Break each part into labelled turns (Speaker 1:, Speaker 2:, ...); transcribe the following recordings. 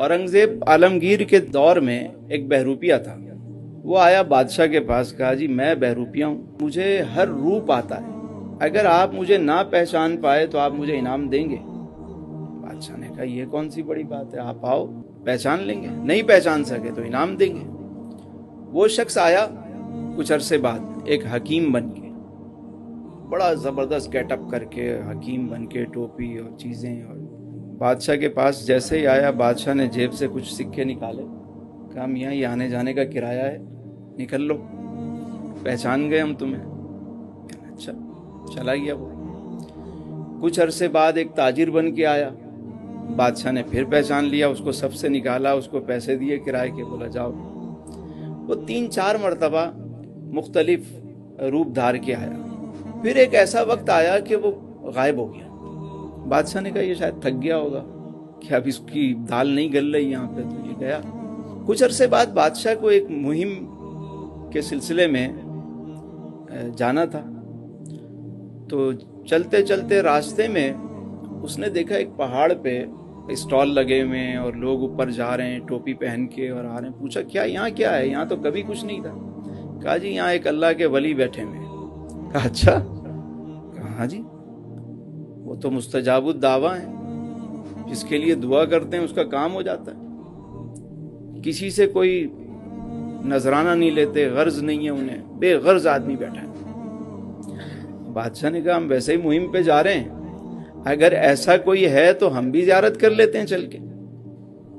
Speaker 1: औरंगजेब आलमगीर के दौर में एक बहरूपिया था। वो आया बादशाह के पास, कहा जी मैं बहरूपिया हूँ, मुझे हर रूप आता है, अगर आप मुझे ना पहचान पाए तो आप मुझे इनाम देंगे। बादशाह ने कहा ये कौन सी बड़ी बात है, आप आओ पहचान लेंगे, नहीं पहचान सके तो इनाम देंगे। वो शख्स आया कुछ अरसे बाद एक हकीम बन के, बड़ा जबरदस्त गेटअप करके हकीम बन के, टोपी और चीजें। और बादशाह के पास जैसे ही आया, बादशाह ने जेब से कुछ सिक्के निकाले, कहा मियाँ ये आने जाने का किराया है, निकल लो, पहचान गए हम तुम्हें। अच्छा, चला गया वो। कुछ अरसे बाद एक ताजिर बन के आया, बादशाह ने फिर पहचान लिया, उसको सबसे निकाला, उसको पैसे दिए किराए के, बोला जाओ। वो 3-4 मरतबा मुख्तलिफ रूप धार के आया। फिर एक ऐसा वक्त आया कि वो गायब हो गया। बादशाह ने कहा ये शायद थक गया होगा, क्या अब इसकी दाल नहीं गल रही यहाँ पे, तो ये गया। कुछ अरसे बाद बादशाह को एक मुहिम के सिलसिले में जाना था, तो चलते चलते रास्ते में उसने देखा एक पहाड़ पे स्टॉल लगे हुए हैं और लोग ऊपर जा रहे हैं टोपी पहन के और आ रहे हैं। पूछा क्या यहाँ क्या है, यहाँ तो कभी कुछ नहीं था। कहा जी यहाँ एक अल्लाह के वली बैठे हुए हैं। कहा अच्छा, कहा जी वो तो मुस्तजाबुद दावा है, जिसके लिए दुआ करते हैं उसका काम हो जाता है, किसी से कोई नजराना नहीं लेते, गर्ज नहीं है उन्हें, बेगर्ज आदमी बैठा है। बादशाह ने कहा हम वैसे ही मुहिम पे जा रहे हैं, अगर ऐसा कोई है तो हम भी ज़ियारत कर लेते हैं चल के।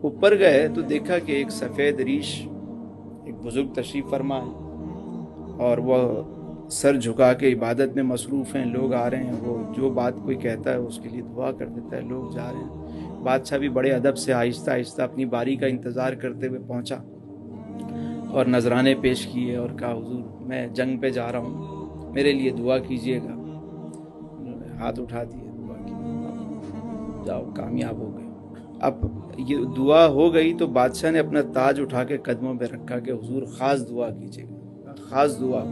Speaker 1: ऊपर गए तो देखा कि एक सफ़ेद रीश एक बुजुर्ग तशरीफ फरमा है और वह सर झुका के इबादत में मसरूफ़ हैं। लोग आ रहे हैं, वो जो बात कोई कहता है उसके लिए दुआ कर देता है, लोग जा रहे हैं। बादशाह भी बड़े अदब से आहिस्ता आहिस्ता अपनी बारी का इंतज़ार करते हुए पहुंचा और नजराने पेश किए और कहा हुजूर मैं जंग पे जा रहा हूँ, मेरे लिए दुआ कीजिएगा। हाथ उठा दिए, दुआ की, जाओ कामयाब हो गए। अब ये दुआ हो गई तो बादशाह ने अपना ताज उठा के कदमों पे रखा कि हुजूर खास दुआ कीजिएगा, खास दुआ।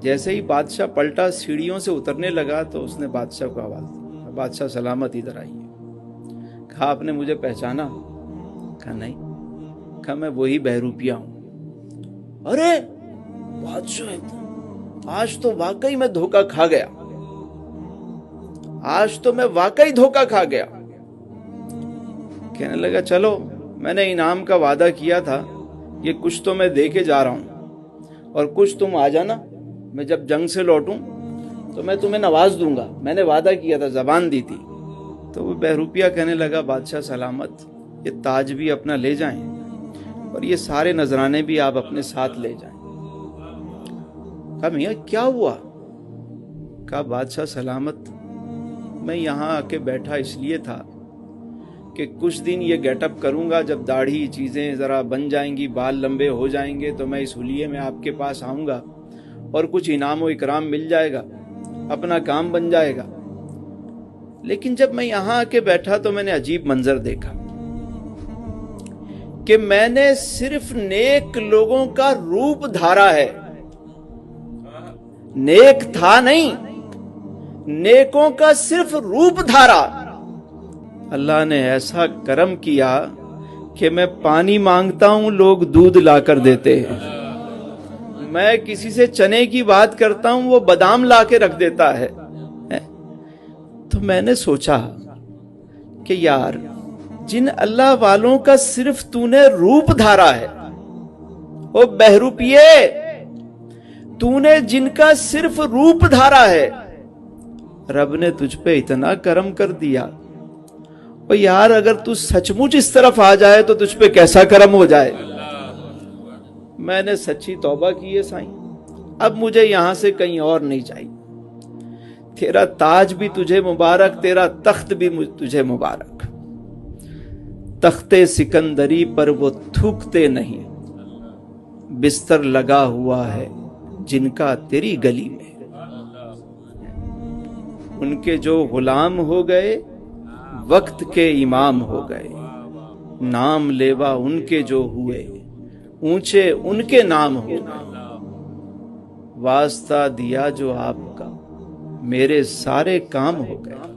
Speaker 1: जैसे ही बादशाह पलटा सीढ़ियों से उतरने लगा तो उसने बादशाह को आवाज दी, बादशाह सलामत इधर आइए। कहा आपने मुझे पहचाना? कहा नहीं। कहा मैं वही बहरूपिया हूं। अरे बादशाह, आज तो वाकई मैं धोखा खा गया, आज तो मैं वाकई धोखा खा गया। कहने लगा चलो मैंने इनाम का वादा किया था, ये कुछ तो मैं दे के जा रहा हूं और कुछ तुम आ जाना, मैं जब जंग से लौटूं तो मैं तुम्हें नवाज दूंगा, मैंने वादा किया था, जबान दी थी। तो वो बहरूपिया कहने लगा बादशाह सलामत, ये ताज भी अपना ले जाएं और ये सारे नजराने भी आप अपने साथ ले जाएं। कहा मियां क्या हुआ? कहा बादशाह सलामत, मैं यहाँ आके बैठा इसलिए था कि कुछ दिन ये गेटअप करूंगा, जब दाढ़ी चीजें जरा बन जाएंगी, बाल लंबे हो जाएंगे, तो मैं इस हुलिये में आपके पास आऊंगा और कुछ इनाम व इकराम मिल जाएगा, अपना काम बन जाएगा। लेकिन जब मैं यहां आके बैठा तो मैंने अजीब मंजर देखा कि मैंने सिर्फ नेक लोगों का रूप धारा है, नेक था नहीं, नेकों का सिर्फ रूप धारा। अल्लाह ने ऐसा करम किया कि मैं पानी मांगता हूं, लोग दूध लाकर देते हैं, मैं किसी से चने की बात करता हूं, वो बादाम ला के रख देता है। तो मैंने सोचा कि यार जिन अल्लाह वालों का सिर्फ तूने रूप धारा है, वो बहरूपिये, तूने जिनका सिर्फ रूप धारा है, रब ने तुझ पे इतना करम कर दिया। और यार अगर तू सचमुच इस तरफ आ जाए तो तुझ पे कैसा करम हो जाए। मैंने सच्ची तौबा की है साईं, अब मुझे यहां से कहीं और नहीं चाहिए। तेरा ताज भी तुझे मुबारक, तेरा तख्त भी तुझे मुबारक। तख्ते सिकंदरी पर वो थूकते नहीं, बिस्तर लगा हुआ है जिनका तेरी गली में। उनके जो गुलाम हो गए वक्त के इमाम हो गए, नाम लेवा उनके जो हुए ऊंचे उनके नाम हो गए। वास्ता दिया जो आपका मेरे सारे काम हो गए।